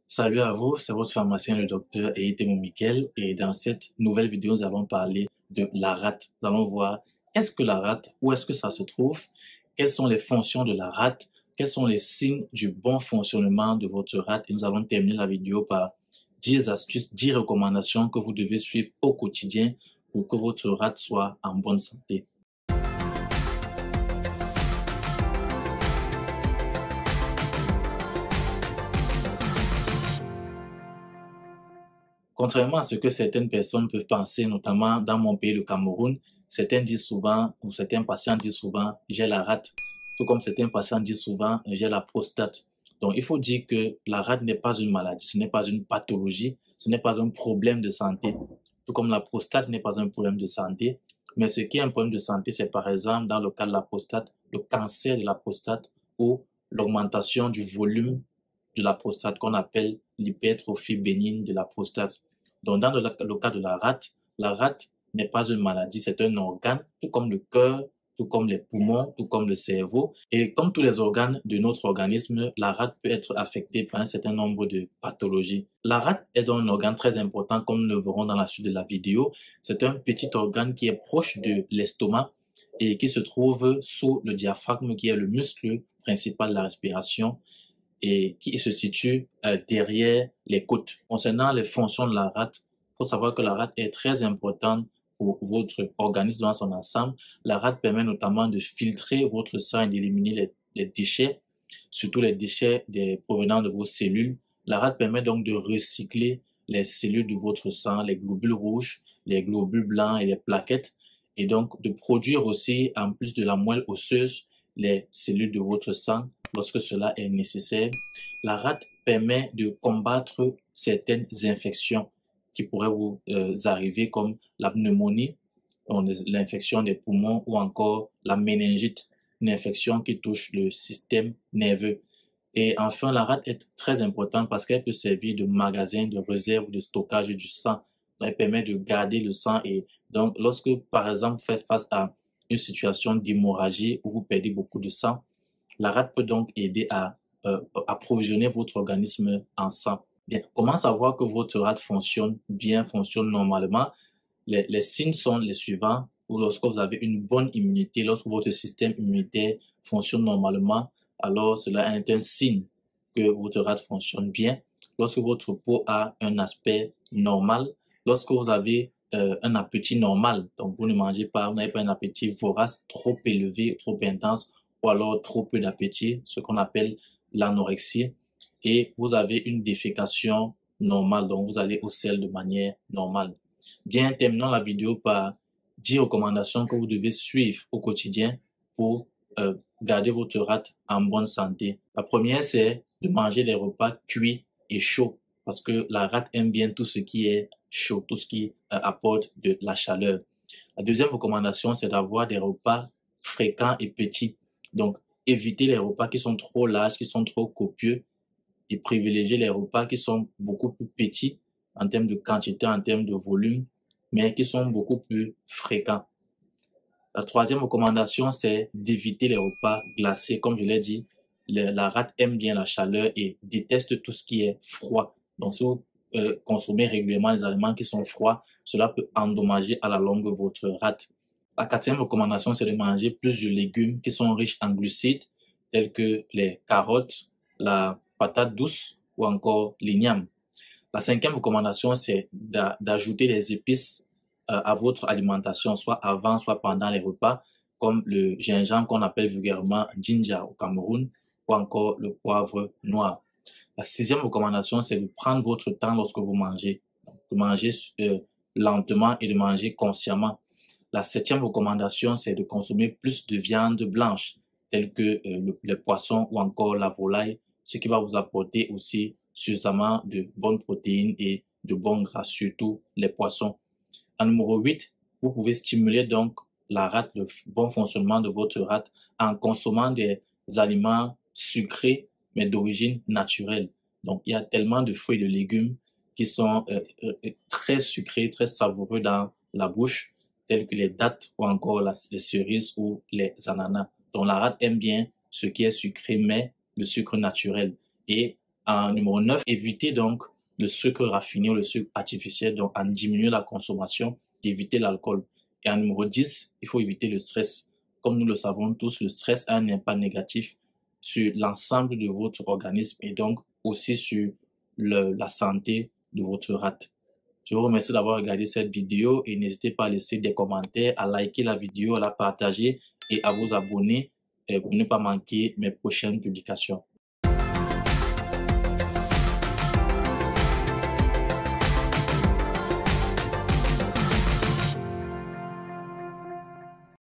Salut à vous, c'est votre pharmacien le docteur Eyitemo Mikel et dans cette nouvelle vidéo nous allons parler de la rate. Nous allons voir qu'est-ce que la rate, où est-ce que ça se trouve, quelles sont les fonctions de la rate, quels sont les signes du bon fonctionnement de votre rate et nous allons terminer la vidéo par 10 astuces, 10 recommandations que vous devez suivre au quotidien pour que votre rate soit en bonne santé. Contrairement à ce que certaines personnes peuvent penser, notamment dans mon pays, le Cameroun, certains disent souvent, ou certains patients disent souvent, j'ai la rate. Tout comme certains patients disent souvent, j'ai la prostate. Donc, il faut dire que la rate n'est pas une maladie, ce n'est pas une pathologie, ce n'est pas un problème de santé. Tout comme la prostate n'est pas un problème de santé. Mais ce qui est un problème de santé, c'est par exemple, dans le cas de la prostate, le cancer de la prostate ou l'augmentation du volume de la prostate qu'on appelle l'hypertrophie bénigne de la prostate. Donc, dans le cas de la rate n'est pas une maladie, c'est un organe, tout comme le cœur, tout comme les poumons, tout comme le cerveau. Et comme tous les organes de notre organisme, la rate peut être affectée par un certain nombre de pathologies. La rate est donc un organe très important, comme nous le verrons dans la suite de la vidéo. C'est un petit organe qui est proche de l'estomac et qui se trouve sous le diaphragme, qui est le muscle principal de la respiration et qui se situe derrière les côtes. Concernant les fonctions de la rate, il faut savoir que la rate est très importante pour votre organisme dans son ensemble. La rate permet notamment de filtrer votre sang et d'éliminer les déchets, surtout les déchets provenant de vos cellules. La rate permet donc de recycler les cellules de votre sang, les globules rouges, les globules blancs et les plaquettes, et donc de produire aussi, en plus de la moelle osseuse, les cellules de votre sang lorsque cela est nécessaire. La rate permet de combattre certaines infections qui pourraient vous arriver comme la pneumonie, l'infection des poumons ou encore la méningite, une infection qui touche le système nerveux. Et enfin, la rate est très importante parce qu'elle peut servir de magasin, de réserve, de stockage du sang. Donc, elle permet de garder le sang et donc lorsque, par exemple, vous faites face à une situation d'hémorragie où vous perdez beaucoup de sang, la rate peut donc aider à approvisionner votre organisme en sang. Bien, comment savoir que votre rate fonctionne bien, fonctionne normalement? Les signes sont les suivants. Lorsque vous avez une bonne immunité, lorsque votre système immunitaire fonctionne normalement, alors cela est un signe que votre rate fonctionne bien. Lorsque votre peau a un aspect normal, lorsque vous avez un appétit normal, donc vous ne mangez pas, vous n'avez pas un appétit vorace trop élevé, trop intense, ou alors trop peu d'appétit, ce qu'on appelle l'anorexie, et vous avez une défécation normale, donc vous allez aux selles de manière normale. Bien, terminons la vidéo par 10 recommandations que vous devez suivre au quotidien pour garder votre rate en bonne santé. La première, c'est de manger des repas cuits et chauds parce que la rate aime bien tout ce qui est chaud, tout ce qui apporte de la chaleur. La deuxième recommandation, c'est d'avoir des repas fréquents et petits. Donc, évitez les repas qui sont trop larges, qui sont trop copieux et privilégiez les repas qui sont beaucoup plus petits en termes de quantité, en termes de volume, mais qui sont beaucoup plus fréquents. La troisième recommandation, c'est d'éviter les repas glacés. Comme je l'ai dit, la rate aime bien la chaleur et déteste tout ce qui est froid. Donc, si vous consommez régulièrement les aliments qui sont froids, cela peut endommager à la longue votre rate. La quatrième recommandation, c'est de manger plus de légumes qui sont riches en glucides, tels que les carottes, la patate douce ou encore l'igname. La cinquième recommandation, c'est d'ajouter des épices à votre alimentation, soit avant, soit pendant les repas, comme le gingembre qu'on appelle vulgairement ginger au Cameroun, ou encore le poivre noir. La sixième recommandation, c'est de prendre votre temps lorsque vous mangez, de manger lentement et de manger consciemment. La septième recommandation, c'est de consommer plus de viande blanche, telle que le poisson ou encore la volaille, ce qui va vous apporter aussi suffisamment de bonnes protéines et de bons gras, surtout les poissons. En numéro 8, vous pouvez stimuler donc la rate, le bon fonctionnement de votre rate en consommant des aliments sucrés mais d'origine naturelle. Donc, il y a tellement de fruits et de légumes qui sont très sucrés, très savoureux dans la bouche, tels que les dattes ou encore les cerises ou les ananas. Donc, la rate aime bien ce qui est sucré, mais le sucre naturel. Et En numéro 9, éviter donc le sucre raffiné ou le sucre artificiel, donc en diminuant la consommation, éviter l'alcool. Et en numéro 10, il faut éviter le stress. Comme nous le savons tous, le stress a un impact négatif sur l'ensemble de votre organisme et donc aussi sur la santé de votre rate. Je vous remercie d'avoir regardé cette vidéo et n'hésitez pas à laisser des commentaires, à liker la vidéo, à la partager et à vous abonner pour ne pas manquer mes prochaines publications.